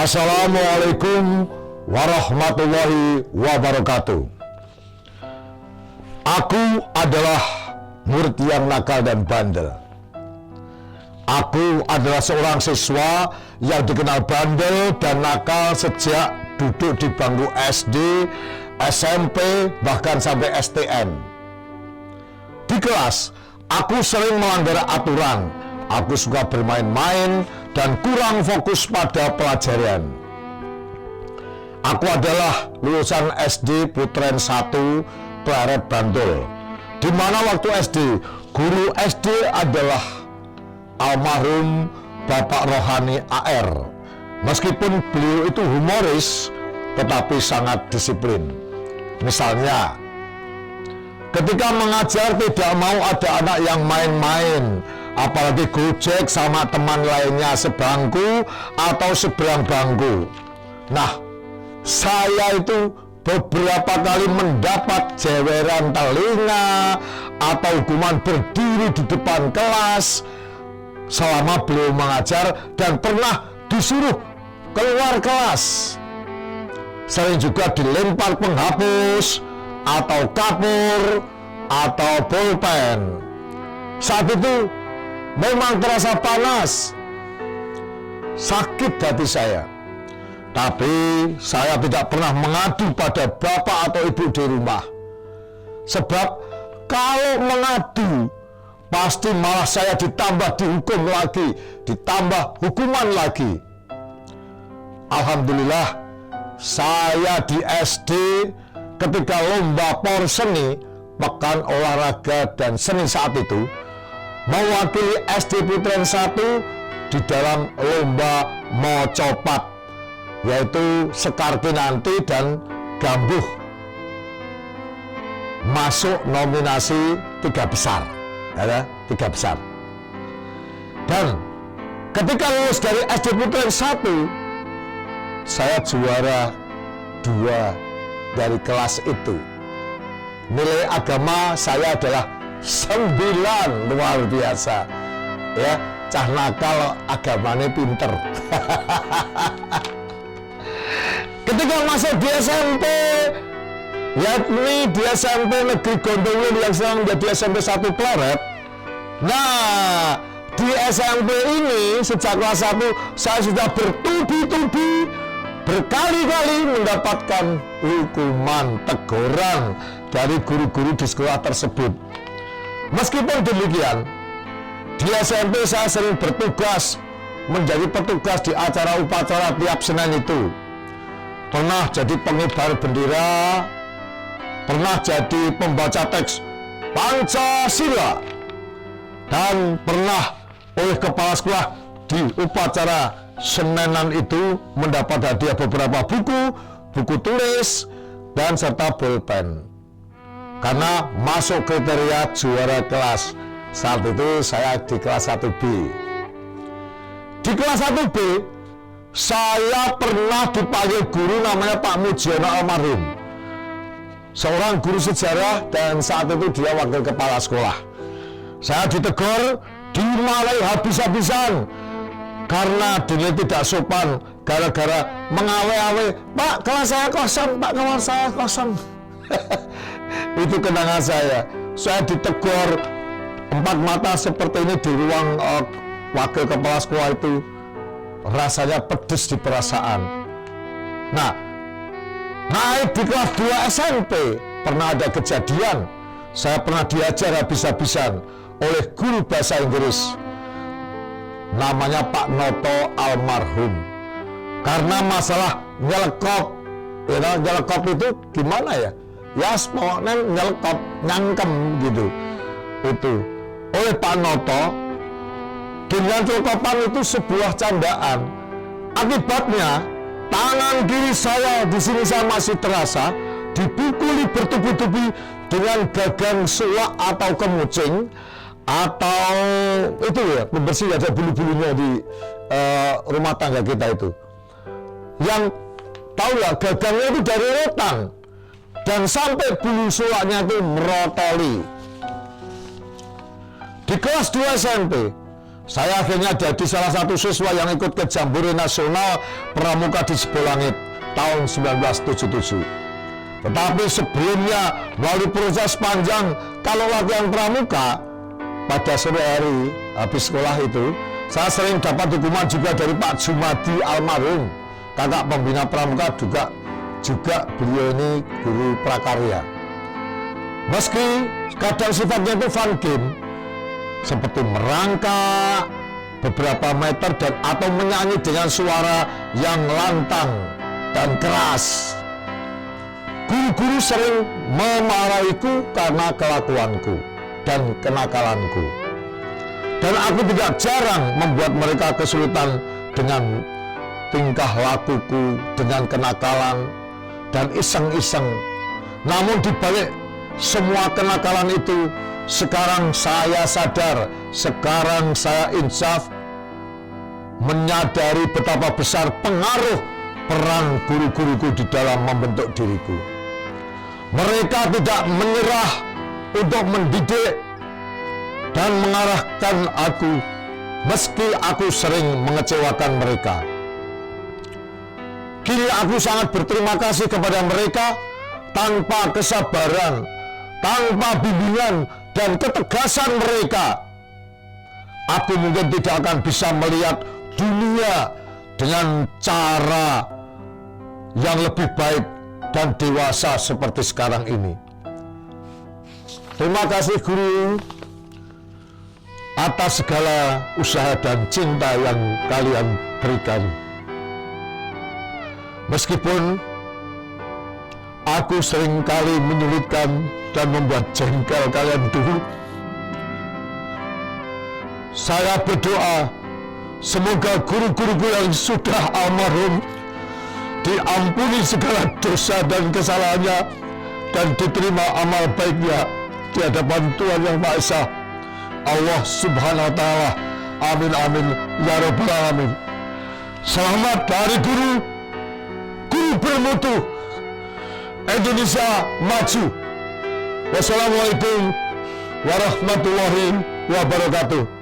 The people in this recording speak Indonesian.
Assalamualaikum warahmatullahi wabarakatuh. Aku adalah murid yang nakal dan bandel. Aku adalah seorang siswa yang dikenal bandel dan nakal sejak duduk di bangku SD, SMP, bahkan sampai STM. Di kelas, aku sering melanggar aturan. Aku suka bermain-main dan kurang fokus pada pelajaran. Aku adalah lulusan SD Putren 1 Pleret Bantul, di mana waktu SD, guru SD adalah almarhum Bapak Rohani AR. Meskipun beliau itu humoris, tetapi sangat disiplin. Misalnya, ketika mengajar tidak mau ada anak yang main-main, apalagi gojek sama teman lainnya sebangku atau seberang bangku. Nah, saya itu beberapa kali mendapat jeweran telinga atau hukuman berdiri di depan kelas selama beliau mengajar, dan pernah disuruh keluar kelas. Sering juga dilempar penghapus atau kapur atau pulpen. Saat itu memang terasa panas, sakit hati saya. Tapi saya tidak pernah mengadu pada bapak atau ibu di rumah. Sebab kalau mengadu, pasti malah saya ditambah dihukum lagi, ditambah hukuman lagi. Alhamdulillah, saya di SD ketika lomba porseni, pekan olahraga dan seni saat itu, mewakili SD Putren 1 di dalam lomba mocopat, yaitu Sekar Kinanti dan Gambuh, masuk nominasi 3 besar, ada 3 besar. Dan ketika lulus dari SD Putren 1, saya juara 2 dari kelas itu. Nilai agama saya adalah 9, luar biasa. Ya, cah nakal agamanya pinter. Ketika masuk di SMP, yakni di SMP Negeri Gondowin yang sekarang menjadi SMP 1 Pleret. Nah, di SMP ini sejak kelas 1 saya sudah bertubi-tubi, berkali-kali mendapatkan hukuman teguran dari guru-guru di sekolah tersebut. Meskipun demikian, di SMP saya sering bertugas menjadi petugas di acara upacara tiap Senin itu. Pernah jadi pengibar bendera, pernah jadi pembaca teks Pancasila, dan pernah oleh kepala sekolah di upacara Senenan itu mendapat hadiah beberapa buku, buku tulis, dan serta pulpen. Karena masuk kriteria juara kelas. Saat itu saya di kelas 1B. Di kelas 1B, saya pernah dipanggil guru namanya Pak Mujiono almarhum, seorang guru sejarah, dan saat itu dia wakil kepala sekolah. Saya ditegur, dimarahi habis-habisan karena dinilai tidak sopan gara-gara mengawe-awe, "Pak, kelas saya kosong, Pak, kelas saya kosong." Itu kenangan saya. Saya ditegur 4 mata seperti ini di ruang wakil kepala sekolah itu. Rasanya pedes di perasaan. Nah, naik di kelas 2 SMP, pernah ada kejadian. Saya pernah diajar habis-habisan oleh guru bahasa Inggris, namanya Pak Noto almarhum. Karena masalah nyelekop, nyelekop itu gimana ya? Ya, pokoknya nyelekop, nyangkem gitu. Itu oleh Pak Noto, dengan celekopan itu sebuah candaan. Akibatnya, tangan kiri saya di sini saya masih terasa dipukuli bertubi-tubi dengan gagang sulak atau kemucing, atau itu ya, pembersih ada bulu-bulunya di rumah tangga kita itu. Yang tahu ya, gagangnya itu dari rotan dan sampai bulu sulaknya itu merotoli. Di kelas 2 SMP, Saya akhirnya jadi salah satu siswa yang ikut ke Jambore Nasional Pramuka di Sibolangit tahun 1977. Tetapi sebelumnya melalui proses panjang kalau latihan pramuka, pada sore hari habis sekolah itu, saya sering dapat dukungan juga dari Pak Jumadi almarhum, kakak pembina pramuka, juga beliau ini guru prakarya. Meski kadang sifatnya itu fun game, seperti merangkak beberapa meter atau menyanyi dengan suara yang lantang dan keras. Guru-guru sering memarahiku karena kelakuanku dan kenakalanku. Dan aku tidak jarang membuat mereka kesulitan dengan tingkah lakuku, dengan kenakalan dan iseng-iseng. Namun dibalik semua kenakalan itu, sekarang saya sadar, sekarang saya insaf, menyadari betapa besar pengaruh peran guru-guruku di dalam membentuk diriku. Mereka tidak menyerah untuk mendidik dan mengarahkan aku, meski aku sering mengecewakan mereka. Kini aku sangat berterima kasih kepada mereka. Tanpa kesabaran, tanpa bimbingan dan ketegasan mereka, aku mungkin tidak akan bisa melihat dunia dengan cara yang lebih baik dan dewasa seperti sekarang ini. Terima kasih guru atas segala usaha dan cinta yang kalian berikan. Meskipun aku seringkali menyulitkan dan membuat jengkel kalian dulu, saya berdoa semoga guru-guruku yang sudah almarhum diampuni segala dosa dan kesalahannya dan diterima amal baiknya di hadapan Tuhan Yang Maha Esa, Allah Subhanahu wa Ta'ala. Amin amin ya rabbal alamin. Selamat Hari Guru, guru bermutu, Indonesia maju. Wassalamualaikum warahmatullahi wabarakatuh.